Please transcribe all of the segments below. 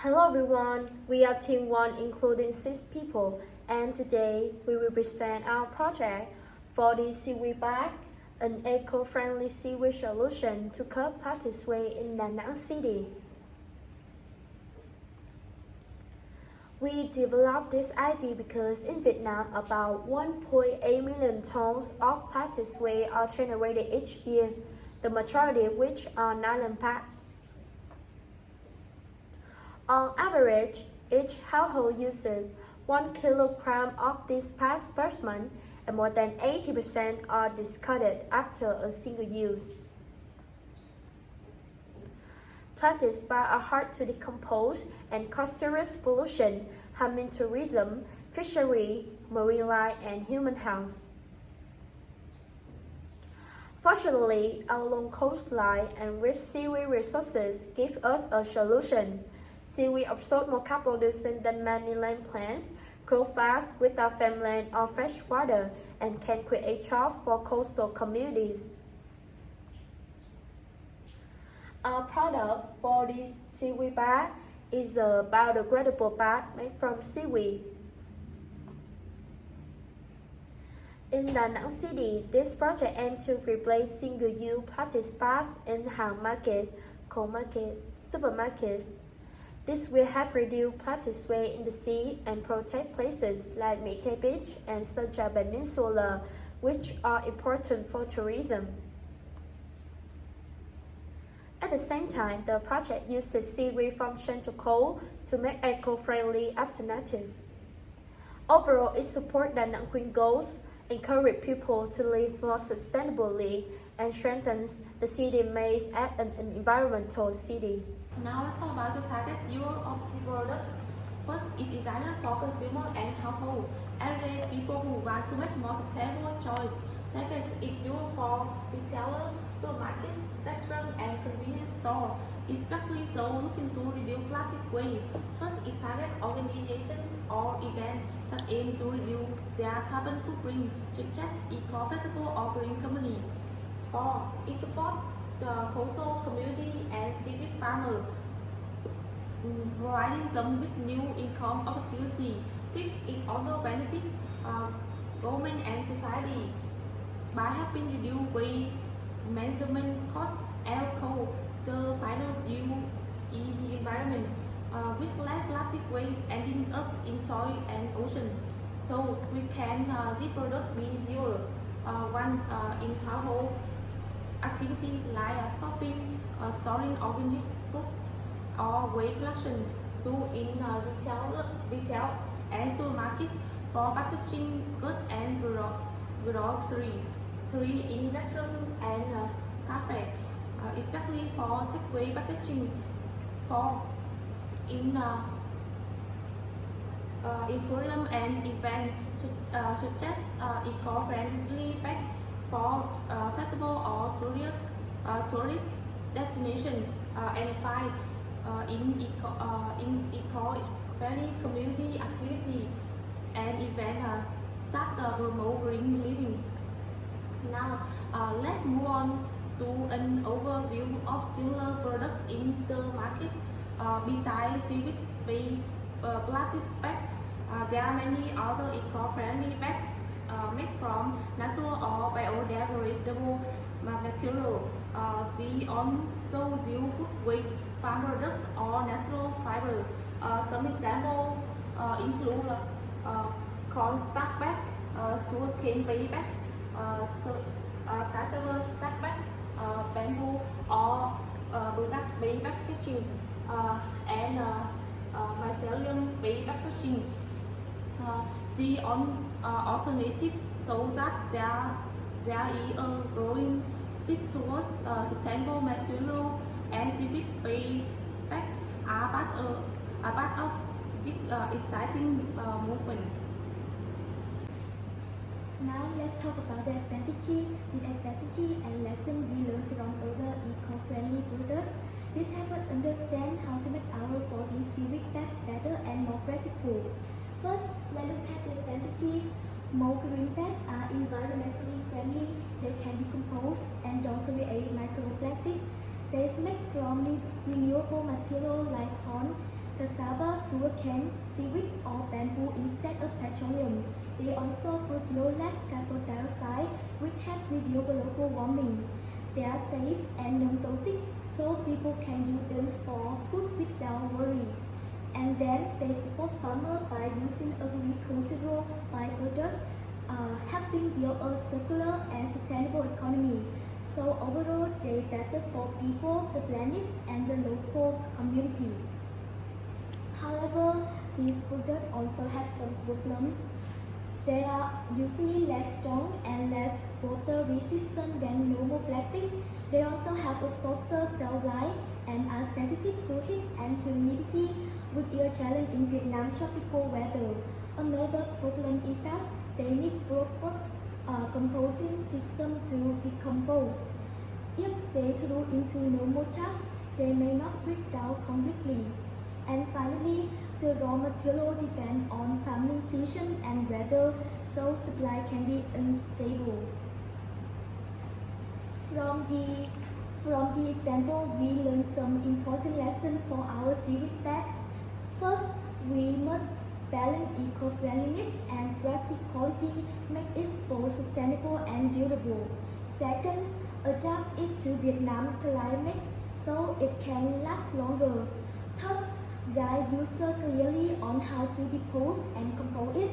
Hello everyone, we are Team 1 including 6 people and today we will present our project for the Seaweed bag, an eco-friendly seaweed solution to curb plastic waste in Da Nang City. We developed this idea because in Vietnam about 1.8 million tons of plastic waste are generated each year, the majority of which are nylon bags. On average, each household uses 1 kilogram of these bags per month, and more than 80% are discarded after a single use. Plastic bags are hard to decompose and cause serious pollution, harming tourism, fishery, marine life, and human health. Fortunately, our long coastline and rich seaweed resources give us a solution. Seaweed absorb more carbon dioxide than many land plants, grow fast without farmland or fresh water, and can create jobs for coastal communities. Our product for this seaweed bag is a biodegradable bag made from seaweed. In Da Nang City, this project aims to replace single-use plastic bags in hàng market, cold market, supermarkets. This will help reduce plastic waste in the sea and protect places like Mekhe Beach and Sunja Peninsula, which are important for tourism. At the same time, the project uses seaweed from to coal to make eco-friendly alternatives. Overall, it supports Da Nang Green goals, encourages people to live more sustainably, and strengthens the city image as an environmental city. Now let's talk about the target use of the product. First, it is designed for consumer and household, everyday people who want to make more sustainable choice. Second, it's used for retailers, supermarkets, restaurants, and convenience stores, especially those looking to reduce plastic waste. First, it targets organizations or events that aim to reduce their carbon footprint, such as eco-festival or green company. 4. It supports the coastal community and seaweed farmers, providing them with new income opportunity. 5. It also benefits government and society by helping reduce waste management costs and coal. The final yield is the environment, with less plastic waste ending up in soil and ocean. So we can this product be zero. One in household activity like shopping, storing organic food, or waste collection. 2 in retail and supermarkets for packaging goods and grocery. 3 in restaurant and cafe, especially for takeaway packaging. 4 in tourism and event, suggest eco-friendly bag for festival or tourist destination. And 5 in eco-friendly community activity and event that promote green living. Now let's move on to an overview of similar products in the market. Besides seaweed-based plastic bags, there are many other eco-friendly bags made from natural or biodegradable material. The also use food waste, farm products, or natural fiber. Some examples include corn starch bag, sugarcane base bag, cassava starch bag, bamboo or bagasse-based packaging, and mycelium-based packaging. The alternative show that there is a growing shift towards sustainable material, and seaweed-based bags are part of this exciting movement. Now let's talk about the advantages, and lessons we learned from other eco-friendly products. This helps us understand how to make our 4D seaweed bag better and more practical. First, let's look at the advantages. More green bags are environmentally friendly, they can decompose and don't create microplastics. They is made from renewable material like corn, cassava, sugarcane, seaweed, or bamboo instead of petroleum. They also produce less carbon dioxide, which help reduce global warming. They are safe and non-toxic, so people can use them for food without worry. And then they support farmers by using agricultural byproducts, helping build a circular and sustainable economy. So overall, they better for people, the planet, and the local community. However, these products also have some problems. They are usually less strong and less water resistant than normal plastics. They also have a shorter shelf life and are sensitive to heat and humidity, which is a challenge in Vietnam tropical weather. Another problem is that they need proper composting system to decompose. If they throw into normal trash, they may not break down completely. And finally, the raw material depend on farming season and weather, so supply can be unstable. From the example, we learn some important lessons for our seaweed bag. First, we must balance eco-friendliness and practicality, make it both sustainable and durable. Second, adapt it to Vietnam climate so it can last longer. Third, guide user clearly on how to dispose and compose it.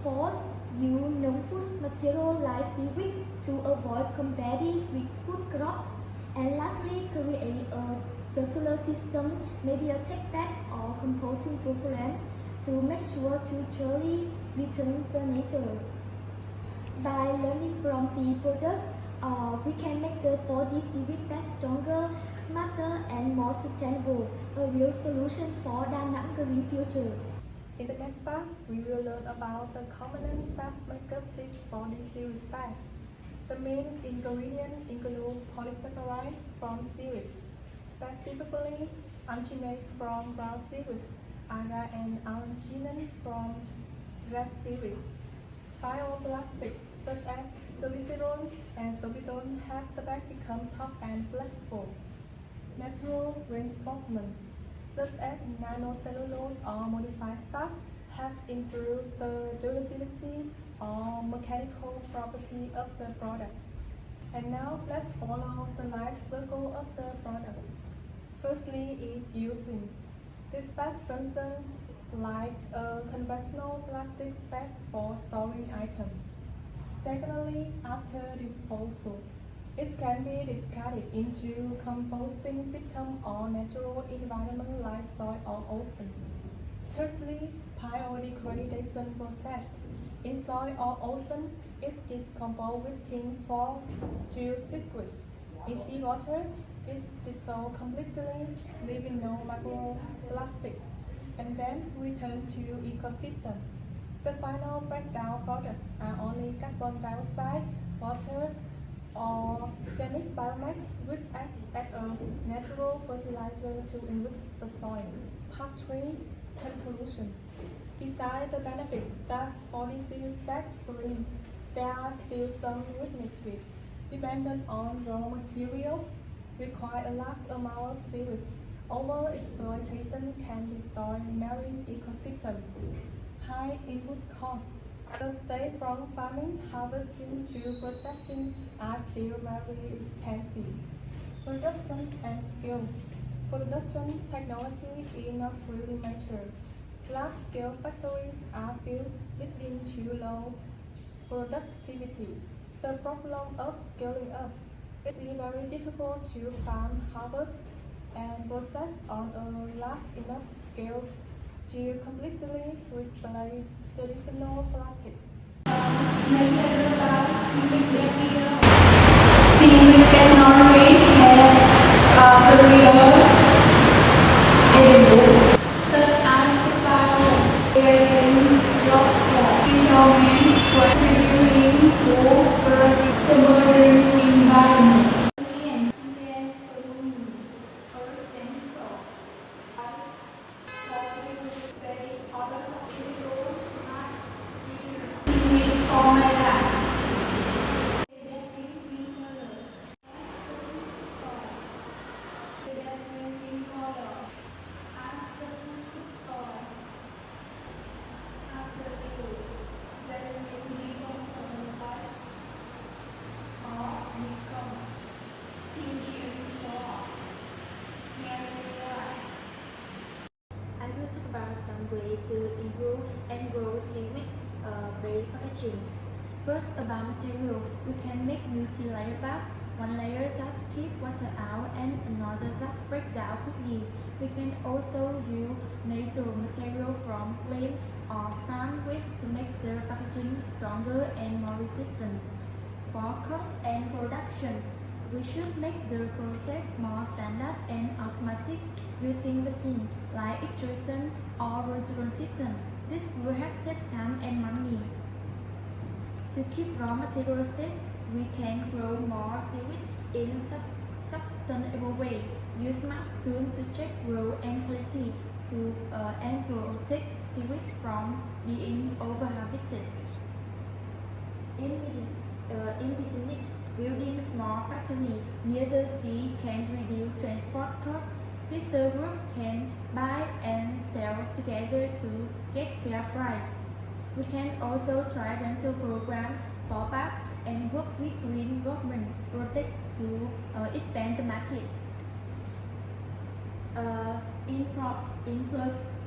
Fourth, use non-food material like seaweed to avoid competing with food crops. And lastly, create a circular system, maybe a take back or composting program to make sure to truly return to nature. By learning from the products, we can make the 4D seaweed bag stronger, smarter, and more sustainable, a real solution for Da Nang green future. In the next part, we will learn about the components that make up this 4D seaweed bag. The main ingredients include polysaccharides from seaweeds, specifically arginates from brown seaweeds, agar and arginine from red seaweeds. Bioplastics such as glycerol and sorbitol help the bag become tough and flexible. Natural reinforcement such as nanocellulose or modified stuff have improved the durability or mechanical property of the products. And now let's follow the life cycle of the products. Firstly is using. This bag functions like a conventional plastic bag for storing items. Secondly, after disposal, it can be discarded into composting system or natural environment like soil or ocean. Thirdly, biodegradation process. In soil or ocean, it decomposes within 4 to 6 weeks. In seawater, it dissolves completely, leaving no microplastics, and then return to ecosystem. The final breakdown products are only carbon dioxide, water, or organic biomass, which acts as a natural fertilizer to enrich the soil. Part 3. Conclusion. Besides the benefits that 4D seaweed bag bring, there are still some weaknesses. Dependent on raw material, require a large amount of seaweeds. Overexploitation can destroy marine ecosystem. High input costs. The stage from farming, harvesting to processing are still very expensive. Production and scale. Production technology is not really mature. Large-scale factories are built leading to low productivity. The problem of scaling up is very difficult to farm, harvest, and process on a large enough scale to completely replace traditional practices. Seaweed technology have careers able such as spiral, creating rock environment, contributing to submarine environment. packaging. First, about material, we can make multi-layer bags. One layer that keep water out and another that break down quickly. We can also use natural material from plant or farm waste to make the packaging stronger and more resistant. For cost and production, we should make the process more standard and automatic using machines like extrusion or rotating system. This will help save time and money. To keep raw materials safe, we can grow more seaweed in a sustainable way. Use smart tools to check growth and quality and protect seaweed from being overharvested. In business, building small factory near the sea can reduce transport costs. Fisher group can buy and sell together to get fair price. We can also try rental program for bags and work with green government projects to expand the market.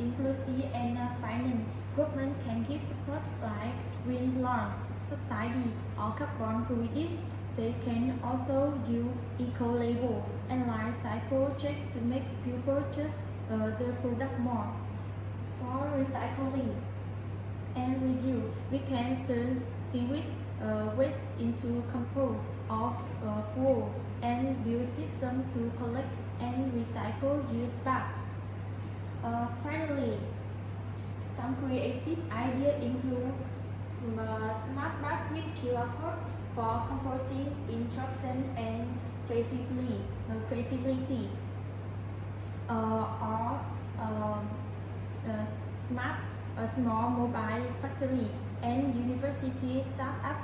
Inclusive and finance, government can give support like green loans, subsidy, or carbon credit. They can also use eco-label and life cycle check to make people choose their product more. For recycling and reuse, we can turn seaweed waste into compost or fuel and build systems to collect and recycle used back. Finally, some creative ideas include smart bag with QR code for composting instruction and traceability, or small mobile factory and university startup,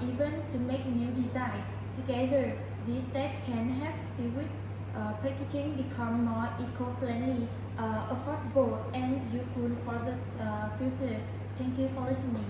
even to make new design. Together, these steps can help seaweed packaging become more eco-friendly, affordable, and useful for the future. Thank you for listening.